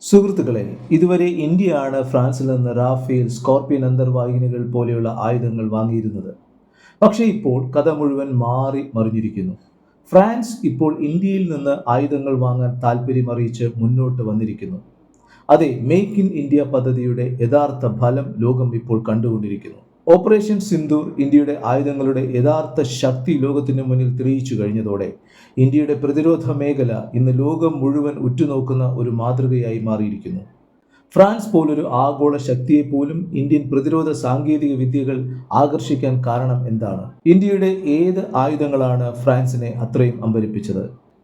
സുഹൃത്തുക്കളെ, ഇതുവരെ ഇന്ത്യയാണ് ഫ്രാൻസിൽ നിന്ന് റാഫേൽ, സ്കോർപിയൻ അന്തർവാഹിനികൾ പോലെയുള്ള ആയുധങ്ങൾ വാങ്ങിയിരുന്നത്. പക്ഷേ ഇപ്പോൾ കഥ മുഴുവൻ മാറി മറിഞ്ഞിരിക്കുന്നു. ഫ്രാൻസ് ഇപ്പോൾ ഇന്ത്യയിൽ നിന്ന് ആയുധങ്ങൾ വാങ്ങാൻ താൽപ്പര്യമറിയിച്ച് മുന്നോട്ട് വന്നിരിക്കുന്നു. അതെ, മേക്ക് ഇൻ ഇന്ത്യ പദ്ധതിയുടെ യഥാർത്ഥ ഫലം ലോകം ഇപ്പോൾ കണ്ടുകൊണ്ടിരിക്കുന്നു. ഓപ്പറേഷൻ സിന്ദൂർ ഇന്ത്യയുടെ ആയുധങ്ങളുടെ യഥാർത്ഥ ശക്തി ലോകത്തിന് മുന്നിൽ തെളിയിച്ചു കഴിഞ്ഞതോടെ ഇന്ത്യയുടെ പ്രതിരോധ മേഖല ഇന്ന് ലോകം മുഴുവൻ ഉറ്റുനോക്കുന്ന ഒരു മാതൃകയായി മാറിയിരിക്കുന്നു. ഫ്രാൻസ് പോലൊരു ആഗോള ശക്തിയെ പോലും ഇന്ത്യൻ പ്രതിരോധ സാങ്കേതിക വിദ്യകൾ ആകർഷിക്കാൻ കാരണം എന്താണ്? ഇന്ത്യയുടെ ഏത് ആയുധങ്ങളാണ് ഫ്രാൻസിനെ അത്രയും അമ്പരിപ്പിച്ചത്?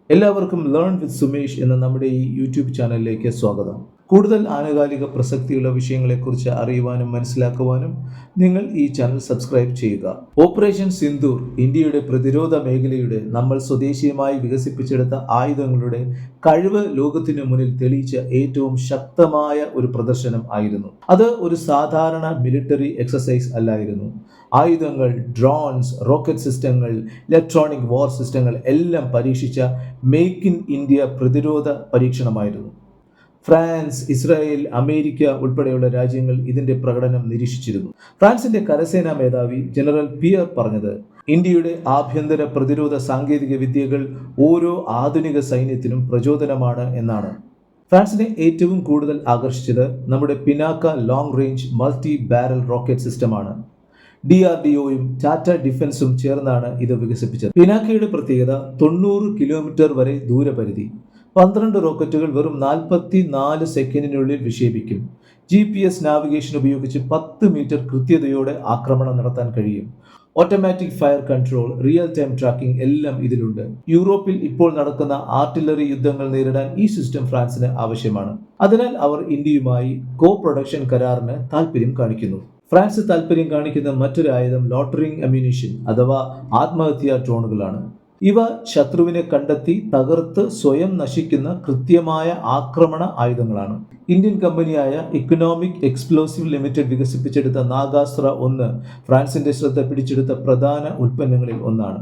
എല്ലാവർക്കും ലേൺ വിത്ത് സുമേഷ് എന്ന നമ്മുടെ ഈ യൂട്യൂബ് ചാനലിലേക്ക് സ്വാഗതം. കൂടുതൽ ആനുകാലിക പ്രസക്തിയുള്ള വിഷയങ്ങളെക്കുറിച്ച് അറിയുവാനും മനസ്സിലാക്കുവാനും നിങ്ങൾ ഈ ചാനൽ സബ്സ്ക്രൈബ് ചെയ്യുക. ഓപ്പറേഷൻ സിന്ദൂർ ഇന്ത്യയുടെ പ്രതിരോധ മേഖലയുടെ നമ്മൾ സ്വദേശീയമായി വികസിപ്പിച്ചെടുത്ത ആയുധങ്ങളുടെ കഴിവ് ലോകത്തിനു മുന്നിൽ തെളിയിച്ച ഏറ്റവും ശക്തമായ ഒരു പ്രദർശനം ആയിരുന്നു. അത് ഒരു സാധാരണ മിലിറ്ററി എക്സസൈസ് അല്ലായിരുന്നു. ആയുധങ്ങൾ, ഡ്രോൺസ്, റോക്കറ്റ് സിസ്റ്റങ്ങൾ, ഇലക്ട്രോണിക് വാർ സിസ്റ്റങ്ങൾ എല്ലാം പരീക്ഷിച്ച മേക്ക് ഇൻ ഇന്ത്യ പ്രതിരോധ പരീക്ഷണമായിരുന്നു. ഫ്രാൻസ്, ഇസ്രായേൽ, അമേരിക്ക ഉൾപ്പെടെയുള്ള രാജ്യങ്ങൾ ഇതിന്റെ പ്രകടനം നിരീക്ഷിച്ചിരുന്നു. ഫ്രാൻസിന്റെ കരസേനാ മേധാവി ജനറൽ പിയർ പറഞ്ഞത്, ഇന്ത്യയുടെ ആഭ്യന്തര പ്രതിരോധ സാങ്കേതിക വിദ്യകൾ ഓരോ ആധുനിക സൈന്യത്തിനും പ്രചോദനമാണ് എന്നാണ്. ഫ്രാൻസിനെ ഏറ്റവും കൂടുതൽ ആകർഷിച്ചത് നമ്മുടെ Pinaka long range multi barrel rocket സിസ്റ്റമാണ്. DRDOയും ടാറ്റ ഡിഫൻസും ചേർന്നാണ് ഇത് വികസിപ്പിച്ചത്. പിനാക്കയുടെ പ്രത്യേകത 90 കിലോമീറ്റർ വരെ ദൂരപരിധി. 12 റോക്കറ്റുകൾ വെറും 44 സെക്കൻഡിനുള്ളിൽ വിക്ഷേപിക്കും. GPS നാവിഗേഷൻ ഉപയോഗിച്ച് 10 മീറ്റർ കൃത്യതയോടെ ആക്രമണം നടത്താൻ കഴിയും. Automatic fire control, real time tracking എല്ലാം ഇതിലുണ്ട്. യൂറോപ്പിൽ ഇപ്പോൾ നടക്കുന്ന ആർട്ടിലറി യുദ്ധങ്ങൾ നേരിടാൻ ഈ സിസ്റ്റം ഫ്രാൻസിന് ആവശ്യമാണ്. അതിനാൽ അവർ ഇന്ത്യയുമായി കോ പ്രൊഡക്ഷൻ കരാറിന് താൽപ്പര്യം കാണിക്കുന്നു. ഫ്രാൻസ് താൽപ്പര്യം കാണിക്കുന്ന മറ്റൊരു ആയുധം ലോട്ടറിംഗ് അമ്യൂണിഷൻ അഥവാ ആത്മഹത്യാ ഡ്രോണുകളാണ്. ഇവ ശത്രുവിനെ കണ്ടെത്തി തകർത്ത് സ്വയം നശിക്കുന്ന കൃത്യമായ ആക്രമണ ആയുധങ്ങളാണ്. ഇന്ത്യൻ കമ്പനിയായ ഇക്കണോമിക് എക്സ്പ്ലോസീവ് ലിമിറ്റഡ് വികസിപ്പിച്ചെടുത്ത നാഗാസ്ത്ര 1 ഫ്രാൻസിന്റെ ശ്രദ്ധ പിടിച്ചെടുത്ത പ്രധാന ഉൽപ്പന്നങ്ങളിൽ ഒന്നാണ്.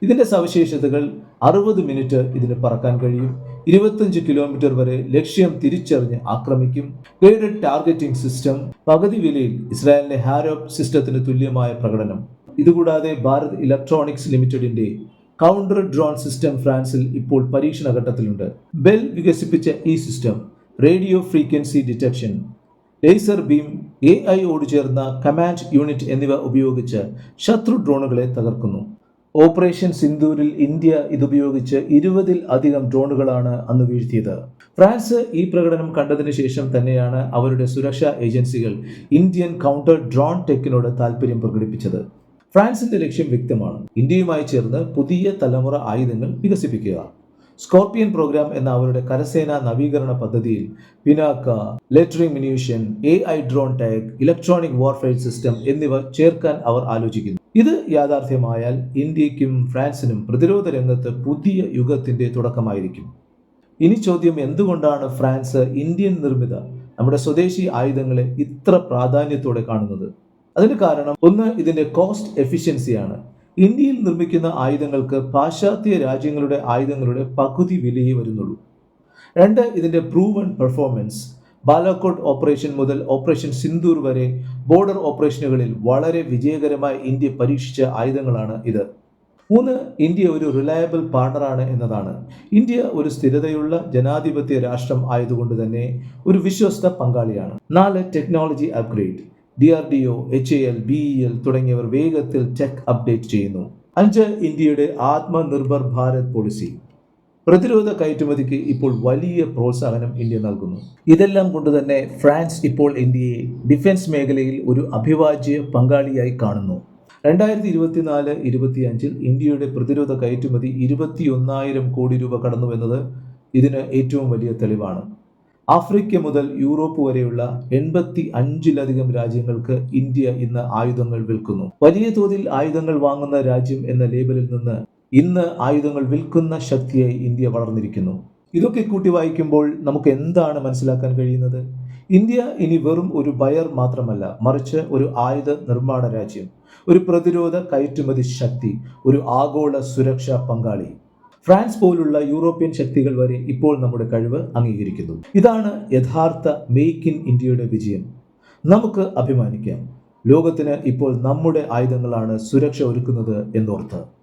ഇതിന്റെ സവിശേഷതകൾ: 60 മിനിറ്റ് ഇതിന് പറക്കാൻ കഴിയും, 25 കിലോമീറ്റർ വരെ ലക്ഷ്യം തിരിച്ചറിഞ്ഞ് ആക്രമിക്കും, ഗൈഡഡ് ടാർഗറ്റിംഗ് സിസ്റ്റം, പകുതി വിലയിൽ ഇസ്രായേലിന്റെ ഹാരോപ്പ് സിസ്റ്റത്തിന് തുല്യമായ പ്രകടനം. ഇതുകൂടാതെ ഭാരത് ഇലക്ട്രോണിക്സ് ലിമിറ്റഡിന്റെ കൗണ്ടർ ഡ്രോൺ സിസ്റ്റം ഫ്രാൻസിൽ ഇപ്പോൾ പരീക്ഷണ ഘട്ടത്തിലുണ്ട്. ബെൽ വികസിപ്പിച്ച ഈ system radio frequency detection, laser beam, AI ചേർന്ന കമാൻഡ് യൂണിറ്റ് എന്നിവ ഉപയോഗിച്ച് ശത്രു ഡ്രോണുകളെ തകർക്കുന്നു. ഓപ്പറേഷൻ സിന്ദൂരിൽ ഇന്ത്യ ഇതുപയോഗിച്ച് 20-ൽ അധികം ഡ്രോണുകളാണ് അന്ന് വീഴ്ത്തിയത്. ഫ്രാൻസ് ഈ പ്രകടനം കണ്ടതിന് ശേഷം തന്നെയാണ് അവരുടെ സുരക്ഷാ ഏജൻസികൾ ഇന്ത്യൻ കൗണ്ടർ ഡ്രോൺ ടെക്കിനോട് താൽപ്പര്യം പ്രകടിപ്പിച്ചത്. ഫ്രാൻസിന്റെ ലക്ഷ്യം വ്യക്തമാണ്: ഇന്ത്യയുമായി ചേർന്ന് പുതിയ തലമുറ ആയുധങ്ങൾ വികസിപ്പിക്കുക. സ്കോർപിയൻ പ്രോഗ്രാം എന്ന അവരുടെ കരസേനാ നവീകരണ പദ്ധതിയിൽ Pinaka, loitering munition, AI drone tag, electronic warfare system എന്നിവ ചേർക്കാൻ അവർ ആലോചിക്കുന്നു. ഇത് യാഥാർത്ഥ്യമായാൽ ഇന്ത്യക്കും ഫ്രാൻസിനും പ്രതിരോധ രംഗത്ത് പുതിയ യുഗത്തിന്റെ തുടക്കമായിരിക്കും. ഇനി ചോദ്യം, എന്തുകൊണ്ടാണ് ഫ്രാൻസ് ഇന്ത്യൻ നിർമ്മിത നമ്മുടെ സ്വദേശി ആയുധങ്ങളെ ഇത്ര പ്രാധാന്യത്തോടെ കാണുന്നത്? അതിന് കാരണം, ഒന്ന്, ഇതിന്റെ കോസ്റ്റ് എഫിഷ്യൻസിയാണ്. ഇന്ത്യയിൽ നിർമ്മിക്കുന്ന ആയുധങ്ങൾക്ക് പാശ്ചാത്യ രാജ്യങ്ങളുടെ ആയുധങ്ങളുടെ പകുതി വിലയേ വരുന്നുള്ളൂ. 2, ഇതിന്റെ പ്രൂവൺ പെർഫോമൻസ്. ബാലാക്കോട്ട് ഓപ്പറേഷൻ മുതൽ ഓപ്പറേഷൻ സിന്ദൂർ വരെ ബോർഡർ ഓപ്പറേഷനുകളിൽ വളരെ വിജയകരമായി ഇന്ത്യ പരീക്ഷിച്ച ആയുധങ്ങളാണ് ഇത്. 3, ഇന്ത്യ ഒരു റിലയബിൾ പാർട്ണറാണ് എന്നതാണ്. ഇന്ത്യ ഒരു സ്ഥിരതയുള്ള ജനാധിപത്യ രാഷ്ട്രം ആയതുകൊണ്ട് തന്നെ ഒരു വിശ്വസ്ത പങ്കാളിയാണ്. 4, technology upgrade. DRDO, HAL, BEL തുടങ്ങിയവർ വേഗത്തിൽ ടെക് അപ്ഡേറ്റ് ചെയ്യുന്നു. 5, ഇന്ത്യയുടെ ആത്മനിർഭർ ഭാരത് പോളിസി. പ്രതിരോധ കയറ്റുമതിക്ക് ഇപ്പോൾ വലിയ പ്രോത്സാഹനം ഇന്ത്യ നൽകുന്നു. ഇതെല്ലാം കൊണ്ട് തന്നെ ഫ്രാൻസ് ഇപ്പോൾ ഇന്ത്യയെ ഡിഫൻസ് മേഖലയിൽ ഒരു അഭിവാജ്യ പങ്കാളിയായി കാണുന്നു. 2024-25 ഇന്ത്യയുടെ പ്രതിരോധ കയറ്റുമതി 21,000 കോടി രൂപ കടന്നുവെന്നത് ഇതിന് ഏറ്റവും വലിയ തെളിവാണ്. ആഫ്രിക്ക മുതൽ യൂറോപ്പ് വരെയുള്ള 85-ലധികം രാജ്യങ്ങൾക്ക് ഇന്ത്യ ഇന്ന് ആയുധങ്ങൾ വിൽക്കുന്നു. വലിയ തോതിൽ ആയുധങ്ങൾ വാങ്ങുന്ന രാജ്യം എന്ന ലേബലിൽ നിന്ന് ഇന്ന് ആയുധങ്ങൾ വിൽക്കുന്ന ശക്തിയായി ഇന്ത്യ വളർന്നിരിക്കുന്നു. ഇതൊക്കെ കൂട്ടി വായിക്കുമ്പോൾ നമുക്ക് എന്താണ് മനസ്സിലാക്കാൻ കഴിയുന്നത്? ഇന്ത്യ ഇനി വെറും ഒരു ബയർ മാത്രമല്ല, മറിച്ച് ഒരു ആയുധ നിർമ്മാണ രാജ്യം, ഒരു പ്രതിരോധ കയറ്റുമതി ശക്തി, ഒരു ആഗോള സുരക്ഷാ പങ്കാളി. ഫ്രാൻസ് പോലുള്ള യൂറോപ്യൻ ശക്തികൾ വരെ ഇപ്പോൾ നമ്മുടെ കഴിവ് അംഗീകരിക്കുന്നു. ഇതാണ് യഥാർത്ഥ മേക്ക് ഇൻ ഇന്ത്യയുടെ വിജയം. നമുക്ക് അഭിമാനിക്കാം. ലോകത്തിന് ഇപ്പോൾ നമ്മുടെ ആയുധങ്ങളാണ് സുരക്ഷ ഒരുക്കുന്നത് എന്നോർത്ത്.